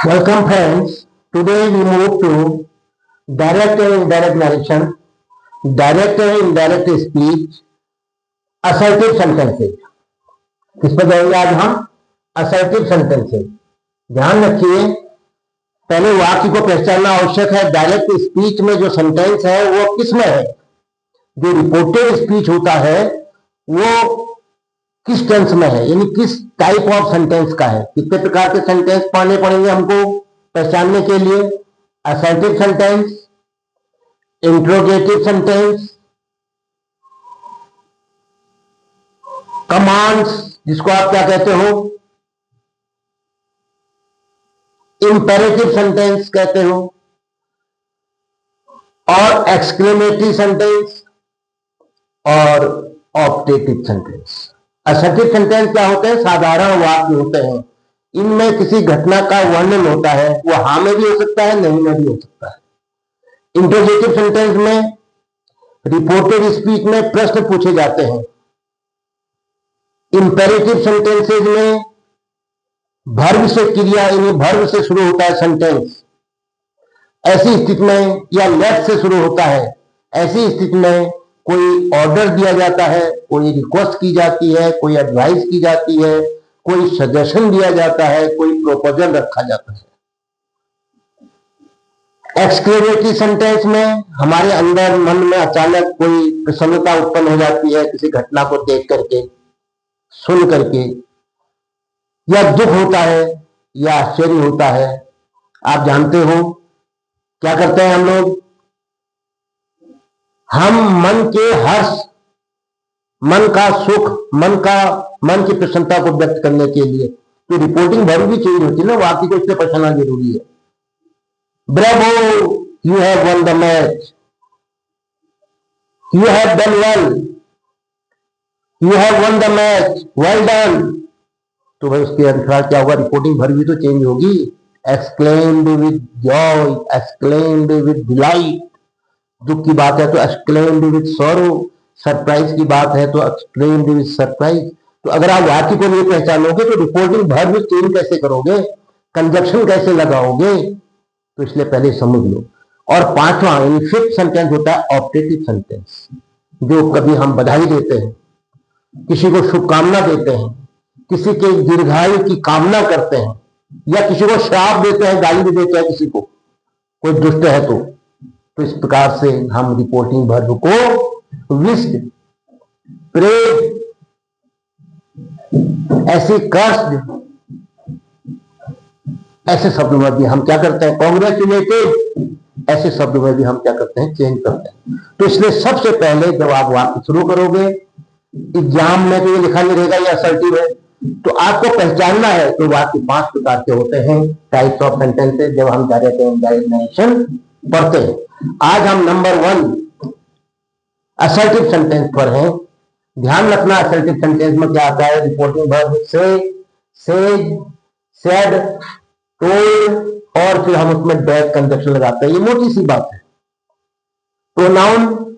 Welcome friends. Today we move to direct and indirect narration, direct and indirect speech, assertive sentences. किस पर जाएंगे आज हम? assertive sentences. ध्यान रखिए, पहले वाक्य को पहचानना आवश्यक है। डायरेक्ट स्पीच में जो सेंटेंस है वो किस में है, जो रिपोर्टेड स्पीच होता है वो किस टेंस में है, यानी किस टाइप ऑफ सेंटेंस का है। कितने प्रकार के सेंटेंस पढ़ने पड़ेंगे हमको पहचानने के लिए? Assertive sentence, interrogative sentence, commands जिसको आप क्या कहते हो, इंपेरेटिव सेंटेंस कहते हो, और एक्सक्लेमेटरी सेंटेंस और ऑप्टेटिव सेंटेंस। असर्टिव सेंटेंस क्या होते हैं? साधारण वाक्य होते हैं। इनमें किसी घटना का वर्णन होता है, वो हाँ में भी हो सकता है, नहीं में भी हो सकता है। इंट्रोगेटिव सेंटेंस में रिपोर्टेड स्पीच में प्रश्न पूछे जाते हैं। इंपेरेटिव सेंटेंसेज में वर्ब से क्रिया, यानी वर्ब से शुरू होता है सेंटेंस। ऐसी स्थिति में, या लेफ्ट से शुरू होता है, ऐसी स्थिति में कोई ऑर्डर दिया जाता है, कोई रिक्वेस्ट की जाती है, कोई एडवाइस की जाती है, कोई सजेशन दिया जाता है, कोई प्रोपोजल रखा जाता है। एक्सक्लेमेटरी सेंटेंस में हमारे अंदर मन में अचानक कोई प्रसन्नता उत्पन्न हो जाती है किसी घटना को देख करके, सुन करके, या दुख होता है या आश्चर्य होता है। आप जानते हो क्या करते हैं हम लोग? हम मन के हर्ष, मन का सुख, मन की प्रसन्नता को व्यक्त करने के लिए तो रिपोर्टिंग वर्ब भी चेंज होती है ना, वाक्य को इससे पहचानना जरूरी है। Bravo, you have won the match, you have done well, you have won the match, well done. तो भाई उसके अनुसार क्या होगा? रिपोर्टिंग वर्ब भी तो चेंज होगी। Exclaimed with Joy, exclaimed with delight. दुख की बात है तो एक्सक्लेम्ड विद सॉरो, सरप्राइज की बात है तो एक्सक्लेम्ड विद सरप्राइज। तो अगर आप वाक्य को नहीं पहचानोगे तो रिपोर्टिंग वर्ब चेंज कैसे करोगे, कंजक्शन कैसे लगाओगे? तो इसलिए पहले समझ लो। और पांचवा यानी फिफ्थ सेंटेंस होता है ऑप्टेटिव सेंटेंस, जो कभी हम बधाई देते हैं, किसी को शुभकामना देते हैं, किसी के दीर्घायु की कामना करते हैं, या किसी को श्राप देते हैं, गाली भी देते हैं किसी को, कोई दुष्ट है तो इस प्रकार से हम रिपोर्टिंग वर्ब को विश्ड, प्रेज, ऐसे कर्स्ड, ऐसे शब्द में भी हम क्या करते हैं? कांग्रेचुलेटेड, ऐसे शब्द में भी हम क्या करते हैं? चेंज करते हैं। तो इसलिए सबसे पहले जब आप वाक्य शुरू करोगे, एग्जाम में तो ये लिखा नहीं रहेगा ये असर्टिव है, तो आपको पहचानना है। तो वाक्य 5 प्रकार के होते हैं, टाइप्स ऑफ सेंटेंसेस, जब हम डायरेक्ट एंड इनडायरेक्ट नरेशन पढ़ते हैं। आज हम नंबर 1 असर्टिव सेंटेंस पर हैं। ध्यान रखना, असर्टिव सेंटेंस में क्या आता है? रिपोर्टिंग वर्ब से, सेड, सेड, टोल्ड, और फिर हम उसमें डैश कंजक्शन लगाते हैं। ये मोटी सी बात है। प्रोनाउन